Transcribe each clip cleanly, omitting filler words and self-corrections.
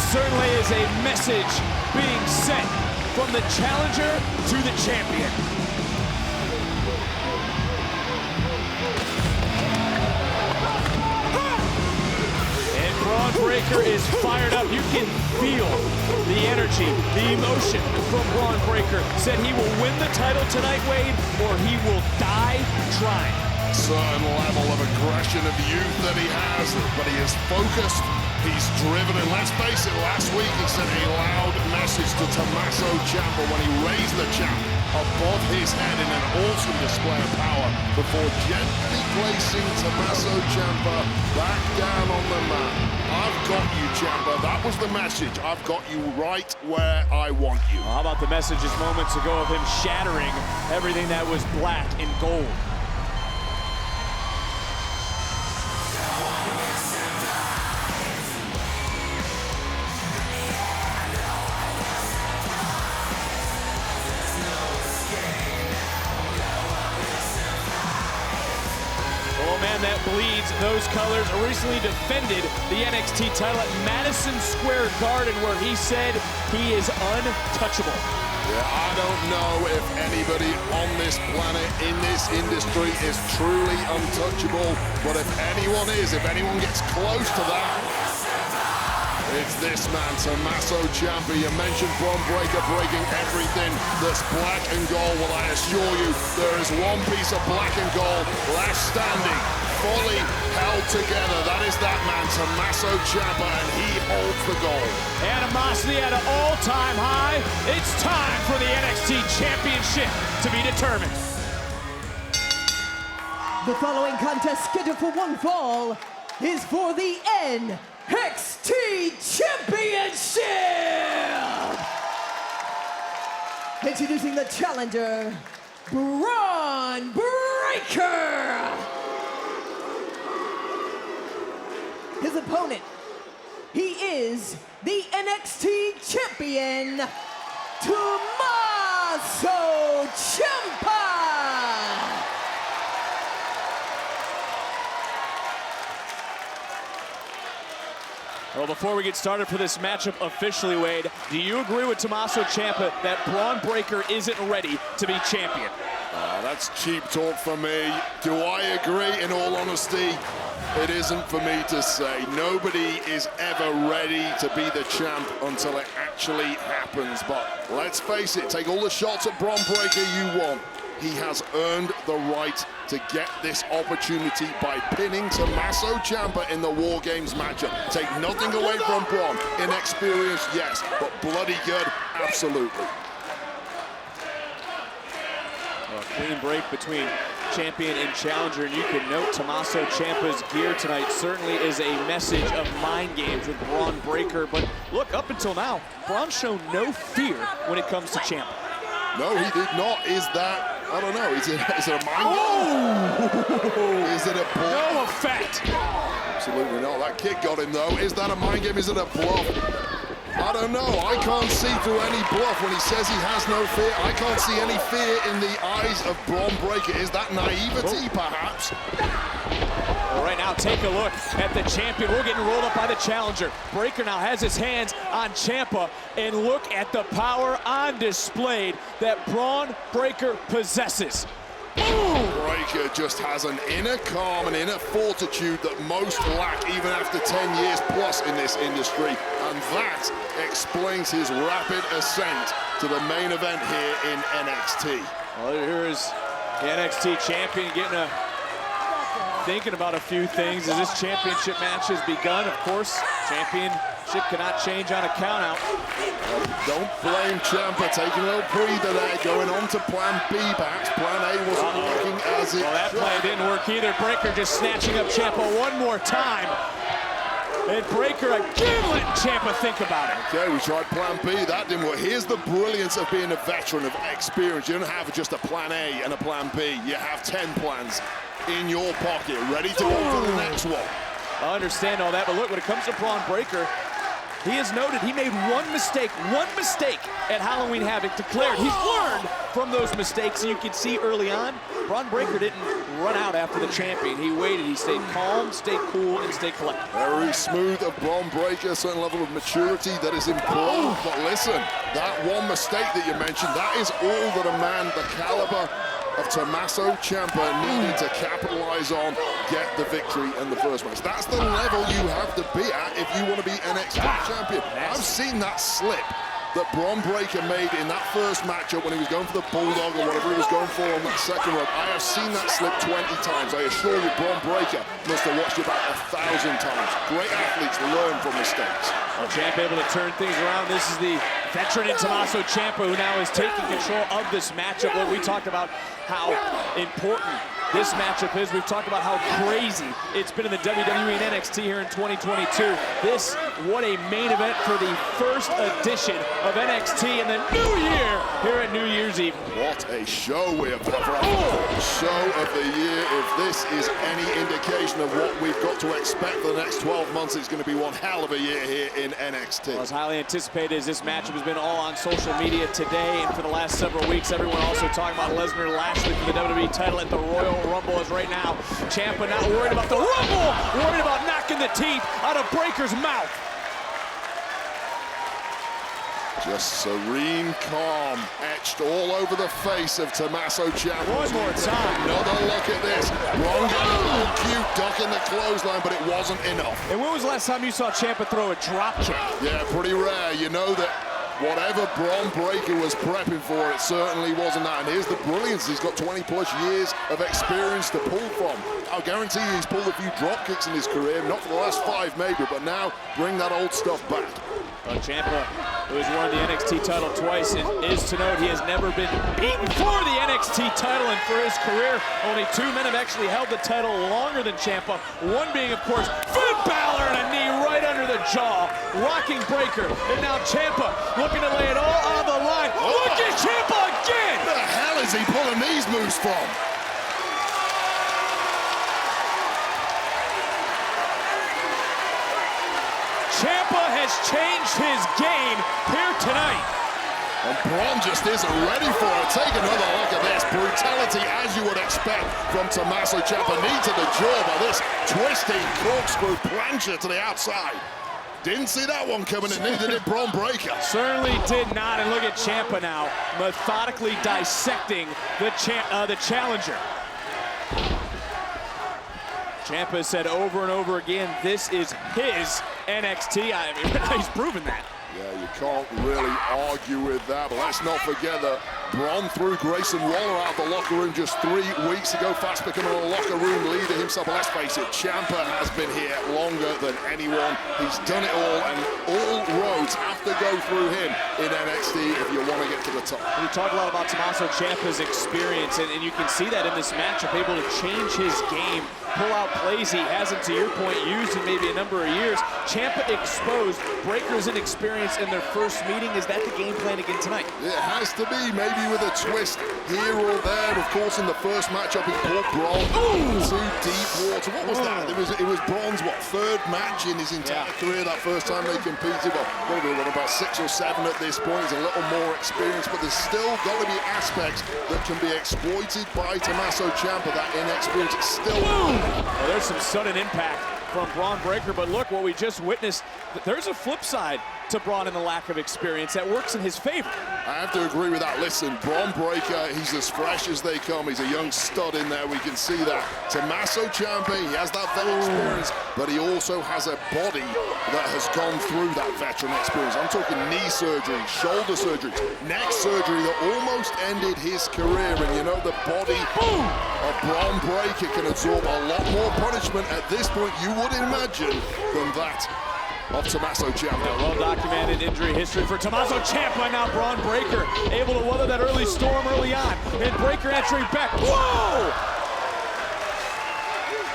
certainly is a message being sent from the challenger to the champion. And Bron Breakker is fired up. You can feel the energy, the emotion from Bron Breakker. Said he will win the title tonight, Wade, or he will die trying. Certain level of aggression of youth that he has, but he is focused, he's driven, and let's face it, last week he sent a loud message to Tommaso Ciampa when he raised the champ above his head in an awesome display of power before gently placing Tommaso Ciampa back down on the mat. I've got you, Ciampa. That was the message. I've got you right where I want you. How about the messages moments ago of him shattering everything that was black and gold? Man that bleeds those colors recently defended the NXT title at Madison Square Garden, where he said he is untouchable. Yeah, I don't know if anybody on this planet, in this industry, is truly untouchable, but if anyone is, if anyone gets close to that, it's this man, Tommaso Ciampa. You mentioned Bron Breakker breaking everything that's black and gold. Well, I assure you, there is one piece of black and gold left standing, fully held together. That is that man, Tommaso Ciampa, and he holds the gold. Animosity at an all-time high. It's time for the NXT Championship to be determined. The following contest, scheduled for one fall, is for the NXT Championship! Introducing the challenger, Bron Breakker! His opponent, he is the NXT Champion, Tommaso Ciampa! Well, before we get started for this matchup officially, Wade, do you agree with Tommaso Ciampa that Bron Breakker isn't ready to be champion? That's cheap talk for me. Do I agree? In all honesty, it isn't for me to say. Nobody is ever ready to be the champ until it actually happens. But let's face it, take all the shots at Bron Breakker you want. He has earned the right to get this opportunity by pinning Tommaso Ciampa in the War Games matchup. Take nothing away from Bron. Inexperienced, yes, but bloody good, absolutely. A clean break between champion and challenger, and you can note Tommaso Ciampa's gear tonight certainly is a message of mind games with Bron Breakker. But look, up until now, Bron's shown no fear when it comes to Ciampa. No, he did not. Is that, I don't know, is it a mind game? Is it a bluff? No effect. Absolutely not. That kick got him, though. Is that a mind game? Is it a bluff? I don't know. I can't see through any bluff when he says he has no fear. I can't see any fear in the eyes of Bron Breakker. Is that naivety, perhaps? Well, right now, take a look at the champion. We're getting rolled up by the challenger. Breakker now has his hands on Ciampa, and look at the power on display that Bron Breakker possesses. Breakker just has an inner calm and inner fortitude that most lack even after 10 years plus in this industry, and that explains his rapid ascent to the main event here in NXT. Well, here's the NXT champion thinking about a few things as this championship match has begun. Of course, championship cannot change on a countout. Don't blame Ciampa, taking a little breather there, going on to plan B. Perhaps plan A wasn't working as it Well, that plan didn't work either. Breakker just snatching up Ciampa one more time. And Breakker again letting Ciampa think about it. Okay, we tried plan B, that didn't work. Here's the brilliance of being a veteran of experience. You don't have just a plan A and a plan B. You have 10 plans in your pocket, ready to go for the next one. I understand all that, but look, when it comes to Bron Breakker, he has noted he made one mistake at Halloween Havoc, declared he's learned from those mistakes. And you can see early on, Bron Breakker didn't run out after the champion. He waited, he stayed calm, stayed cool, and stayed collected. Very smooth of Bron Breakker, a certain level of maturity that is important. But listen, that one mistake that you mentioned, that is all that a man the caliber of Tommaso Ciampa needed to capitalize on, get the victory in the first match. That's the level you have to be at if you want to be NXT champion. I've seen that slip that Bron Breakker made in that first matchup when he was going for the Bulldog or whatever he was going for on that second rope. I have seen that slip 20 times. I assure you, Bron Breakker must have watched it about 1,000 times. Great athletes learn from mistakes. Well, Ciampa able to turn things around. This is the veteran in Tommaso Ciampa who now is taking control of this matchup. Well, we talked about how important this matchup is. We've talked about how crazy it's been in the WWE and NXT here in 2022. This, what a main event for the first edition of NXT in the new year here at New Year's Eve. What a show we have got for our show of the year. If this is any indication of what we've got to expect for the next 12 months, it's going to be one hell of a year here in NXT. Well, as highly anticipated as this matchup has been all on social media today and for the last several weeks, everyone also talking about Lesnar Lashley for the WWE title at the Royal Rumble. As right now, Ciampa not worried about the Rumble, worried about knocking the teeth out of Breakker's mouth. Just serene calm etched all over the face of Tommaso Ciampa. One more time. Another look at this. Wrong, a little cute duck in the clothesline, but it wasn't enough. And when was the last time you saw Ciampa throw a drop kick? Yeah, pretty rare. You know that whatever Bron Breakker was prepping for, it certainly wasn't that. And here's the brilliance. He's got 20+ years of experience to pull from. I'll guarantee you he's pulled a few drop kicks in his career, not for the last 5 maybe, but now bring that old stuff back. Well, Ciampa, who has won the NXT title twice, and is to note he has never been beaten for the NXT title, and for his career, only 2 men have actually held the title longer than Ciampa. One being, of course, Finn Balor, and a knee right under the jaw, rocking Breakker. And now Ciampa looking to lay it all on the line. Look at Ciampa again! Where the hell is he pulling these moves from? Ciampa has changed his game here tonight. And Bron just isn't ready for it. Take another look at this. Brutality, as you would expect from Tommaso Ciampa. Knee to the jaw by this twisting corkscrew plancher to the outside. Didn't see that one coming, and neither did Bron Breakker. Certainly did not, and look at Ciampa now, methodically dissecting the challenger. Ciampa said over and over again, this is his NXT. I mean, he's proven that. Yeah, you can't really argue with that, but let's not forget that Bron threw Grayson Waller out of the locker room just 3 weeks ago, fast becoming a locker room leader himself. But let's face it, Ciampa has been here longer than anyone. He's done it all, and all roads have to go through him in NXT if you want to get to the top. We talk a lot about Tommaso Ciampa's experience, and you can see that in this matchup, able to change his game, pull out plays he hasn't, to your point, used in maybe a number of years. Ciampa exposed. Breakker's inexperience in their first meeting. Is that the game plan again tonight? It has to be, maybe with a twist here or there. Of course, in the first matchup, he pulled Bron into deep water. What was that? It was Bron's, what, 3rd match in his entire career, that first time they competed. Well, probably about 6 or 7 at this point. He's a little more experienced, but there's still got to be aspects that can be exploited by Tommaso Ciampa. That inexperience is still... Well, there's some sudden impact from Bron Breakker, but look what we just witnessed. There's a flip side to Bron and the lack of experience that works in his favor. I have to agree with that. Listen, Bron Breakker, he's as fresh as they come. He's a young stud in there. We can see that. Tommaso Ciampa, he has that vet experience, but he also has a body that has gone through that veteran experience. I'm talking knee surgery, shoulder surgery, neck surgery that almost ended his career. And you know, the body of Bron Breakker can absorb a lot more punishment at this point, you would imagine, than that of Tommaso Ciampa. Well-documented injury history for Tommaso Ciampa. Now Bron Breakker able to weather that early storm early on. And Breakker entering back. Whoa!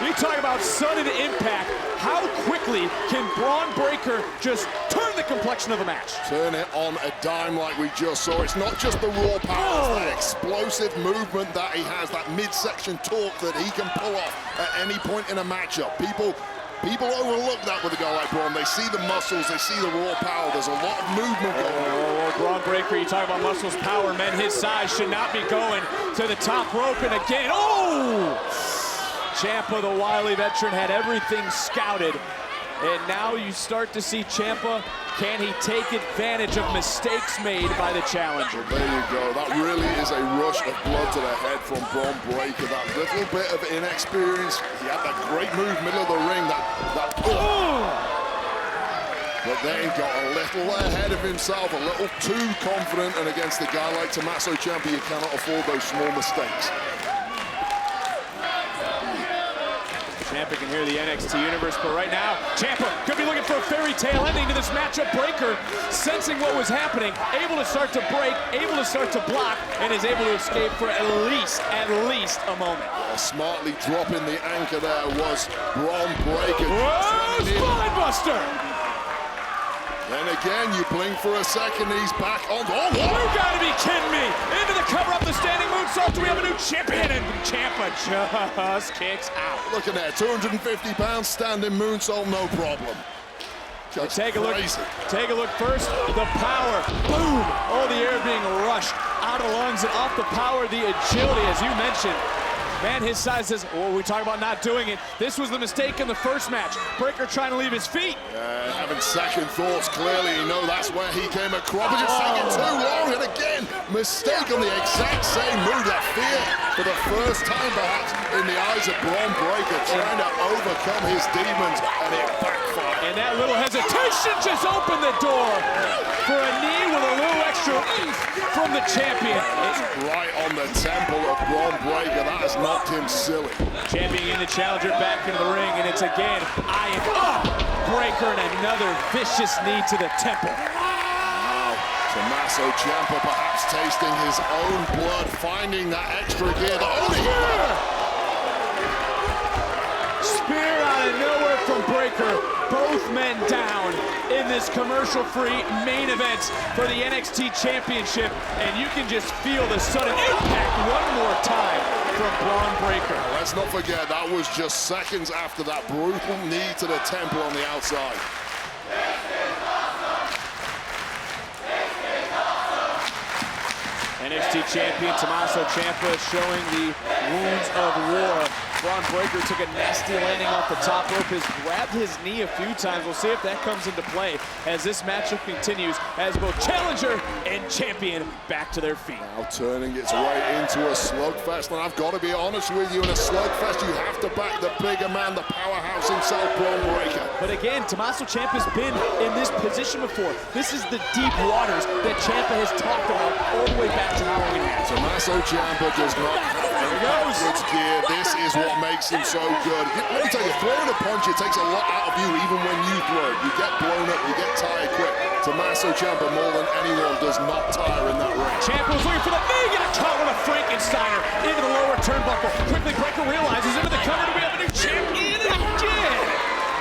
You talk about sudden impact. How quickly can Bron Breakker just turn the complexion of the match? Turn it on a dime like we just saw. It's not just the raw power, it's that explosive movement that he has, that midsection torque that he can pull off at any point in a matchup. People People overlook that with a guy like Braun. They see the muscles, they see the raw power. There's a lot of movement going on. Oh, Bron Breakker, you talk about muscles, power, men his size should not be going to the top rope, and again, oh! Ciampa, the wily veteran, had everything scouted, and now you start to see Ciampa. Can he take advantage of mistakes made by the challenger? There you go. That really is a rush of blood to the head from Bron Breakker. That little bit of inexperience. He had that great move, middle of the ring. But then got a little ahead of himself, a little too confident. And against a guy like Tommaso Ciampa, you cannot afford those small mistakes. Ciampa can hear the NXT Universe, but right now, Ciampa could be looking for a fairy tale ending to this matchup. Breakker sensing what was happening, able to start to break, able to start to block, and is able to escape for at least a moment. Smartly dropping the anchor there was Bron Breakker. Whoa, spine buster! Then again, you blink for a second, he's back on. Oh, you gotta be kidding me! Into the cover up the standing moonsault. Do we have a new champion? And Ciampa just kicks out. Look at that, 250 pounds standing moonsault, no problem. Just take a crazy. look. Take a look first. The power. Boom! Oh, the air being rushed out of the lungs and off the power, the agility, as you mentioned. Man, his size says, oh, we talk about not doing it. This was the mistake in the first match. Breakker trying to leave his feet. Having second thoughts, clearly, you know that's where he came across. But it's taking too long, and again, mistake on the exact same move. That fear for the first time, perhaps, in the eyes of Bron Breakker, trying to overcome his demons, and it backfired. And that little hesitation just opened the door for a knee with a little extra oomph from the champion. It's right on the temple of Bron Breakker. That has knocked him silly. Champion in the challenger back into the ring, and it's again eyeing up Breakker, and another vicious knee to the temple. Wow, Tommaso Ciampa perhaps tasting his own blood, finding that extra gear. Spear out of nowhere from Breakker. Both men down in this commercial-free main event for the NXT Championship, and you can just feel the sudden impact one more time from Bron Breakker. Let's not forget, that was just seconds after that brutal knee to the temple on the outside. NXT champion Tommaso Ciampa showing the wounds of war. Bron Breakker took a nasty landing off the top rope, has grabbed his knee a few times. We'll see if that comes into play as this matchup continues, as both challenger and champion back to their feet. Now turning its way into a slugfest, and I've got to be honest with you, in a slugfest you have to back the bigger man, the powerhouse himself, Bron Breakker. But again, Tommaso Ciampa's been in this position before. This is the deep waters that Ciampa has talked about all the way back to Halloween Havoc. Tommaso Ciampa does not have any backwards gear. This is what makes him so good. Let me tell you, throwing a punch, it takes a lot out of you even when you throw it. You get blown up, you get tired quick. Tommaso Ciampa, more than anyone, does not tire in that ring. Ciampa was looking for the knee, got caught with a Frankensteiner into the lower turnbuckle. Quickly, Breakker realizes into the cover. Do we have a new champion again?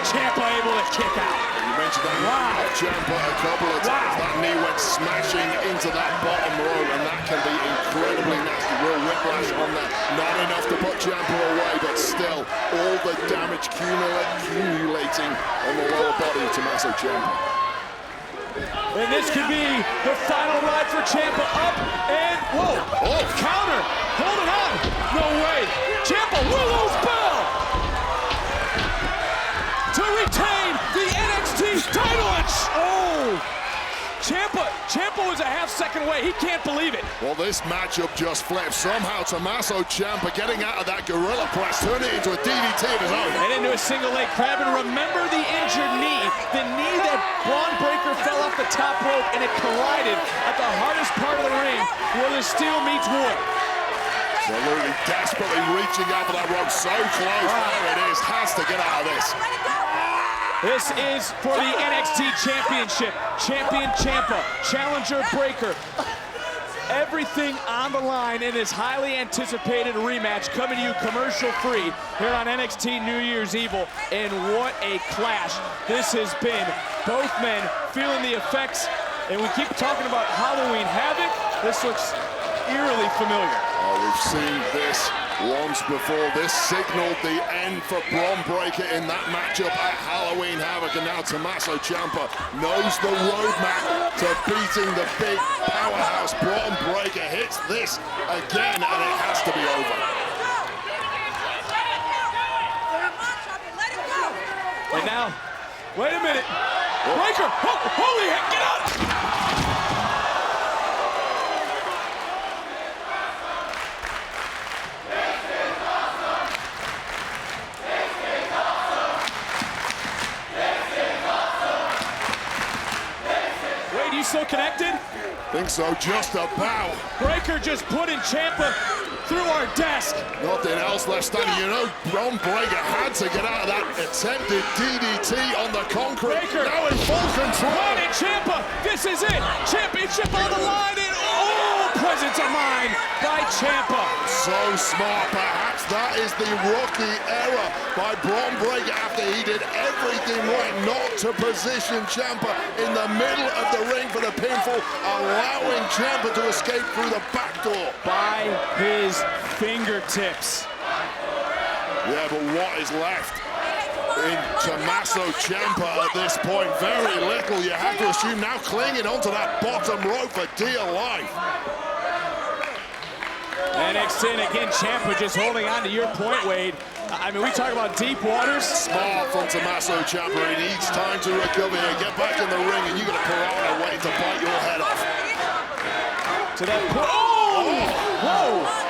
Ciampa able to kick out. You mentioned that Ciampa a couple of times. That knee went smashing into that bottom row, and that can be incredibly nasty. Real whiplash on that. Not enough to put Ciampa away, but still, all the damage accumulating on the lower body of Tommaso Ciampa. And this could be the final ride for Ciampa. Up and whoa! Oh, counter! Hold it on! No way! Ciampa will lose bell to retain the NXT title. Oh! Ciampa was a half-second away. He can't believe it. Well, this matchup just flipped. Somehow, Tommaso Ciampa getting out of that gorilla press, turning it into a DDT of his own. And into a single leg crab. And remember the injured knee. The knee that Bron Breakker fell off the top rope, and it collided at the hardest part of the ring where the steel meets wood. Absolutely desperately reaching out for that rope. So close. There it is. Has to get out of this. This is for the NXT Championship. Champion Ciampa, challenger Breakker. Everything on the line in this highly anticipated rematch, coming to you commercial-free here on NXT New Year's Evil. And what a clash this has been. Both men feeling the effects, and we keep talking about Halloween Havoc. This looks eerily familiar. Oh, we've seen this once before. This signaled the end for Bron Breakker in that matchup at Halloween Havoc, and now Tommaso Ciampa knows the roadmap to beating the big powerhouse. Bron Breakker hits this again, and it has to be over. And now, wait a minute. Breakker, holy heck, get out! Wait, you still connected? Think so, just about. Breakker just put in Ciampa through our desk. Nothing else left standing. You know, Bron Breakker had to get out of that attempted DDT on the concrete. Breakker now in full control. Right in Ciampa, this is it. Championship on the line, and presence of mind by Ciampa. So smart, perhaps that is the rookie error by Bron Breakker after he did everything right not to position Ciampa in the middle of the ring for the pinfall, allowing Ciampa to escape through the back door. By his fingertips. Yeah, but what is left in Tommaso Ciampa at this point? Very little, you have to assume, now clinging onto that bottom rope for dear life. NXT, and again, Ciampa just holding on to your point, Wade. I mean, we talk about deep waters. Smart from Tommaso Ciampa. He needs time to recover here. Get back in the ring, and you got a piranha waiting to bite your head off. To that point. Oh! Whoa!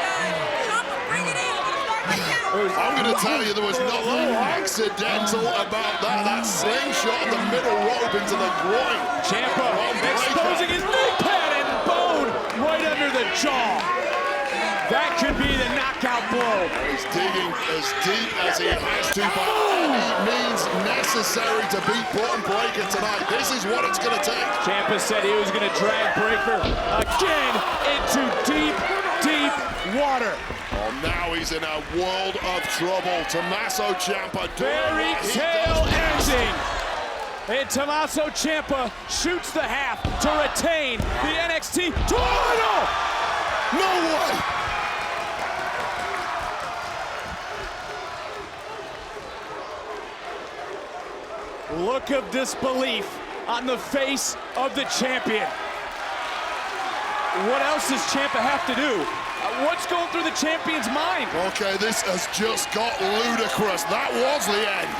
I'm going to tell you, there was nothing accidental about that. That slingshot in the middle rope into the groin. Ciampa exposing his knee pad and bone right under the jaw. That could be the knockout blow. He's digging as deep as he has to, by any means necessary to beat Bron Breakker tonight. This is what it's going to take. Ciampa said he was going to drag Breakker again into deep, deep water. Oh, now he's in a world of trouble. Tommaso Ciampa doing Fairy what he tale does. ending. And Tommaso Ciampa shoots the half to retain the NXT title. No way! Look of disbelief on the face of the champion. What else does Ciampa have to do? What's going through the champion's mind? Okay, this has just got ludicrous. That was the end.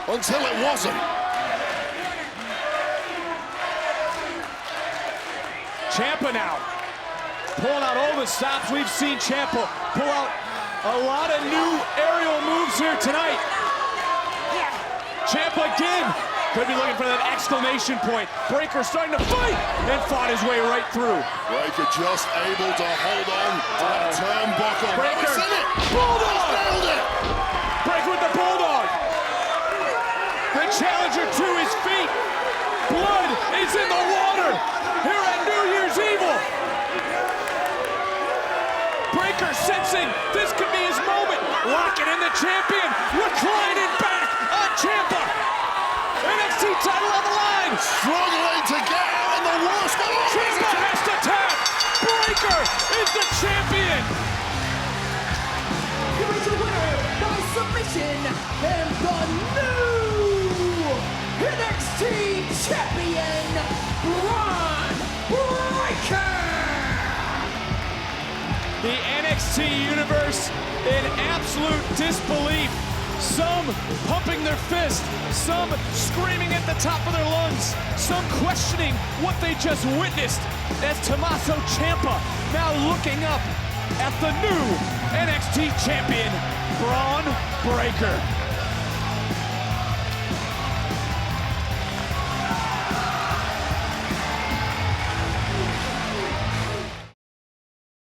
Until it wasn't. Ciampa now pulling out all the stops. We've seen Ciampa pull out a lot of new aerial moves here tonight. Ciampa again could be looking for that exclamation point. Breakker starting to fight and fought his way right through. Breakker just able to hold on to that turnbuckle. Breakker, He's in it. Bulldog! Nailed it. Breakker with the Bulldog. The challenger to his feet. Blood is in the water here at New Year's Evil. Breakker sensing this could be his moment. Locking in the champion. Reclining back on Ciampa. NXT title on the line. Struggling to get out in the worst way. Ciampa has to tap. Breakker is the champion. Here is your winner by submission and the new NXT champion, Bron Breakker. The NXT universe in absolute disbelief. Some pumping their fist, some screaming at the top of their lungs, some questioning what they just witnessed as Tommaso Ciampa now looking up at the new NXT champion, Bron Breakker.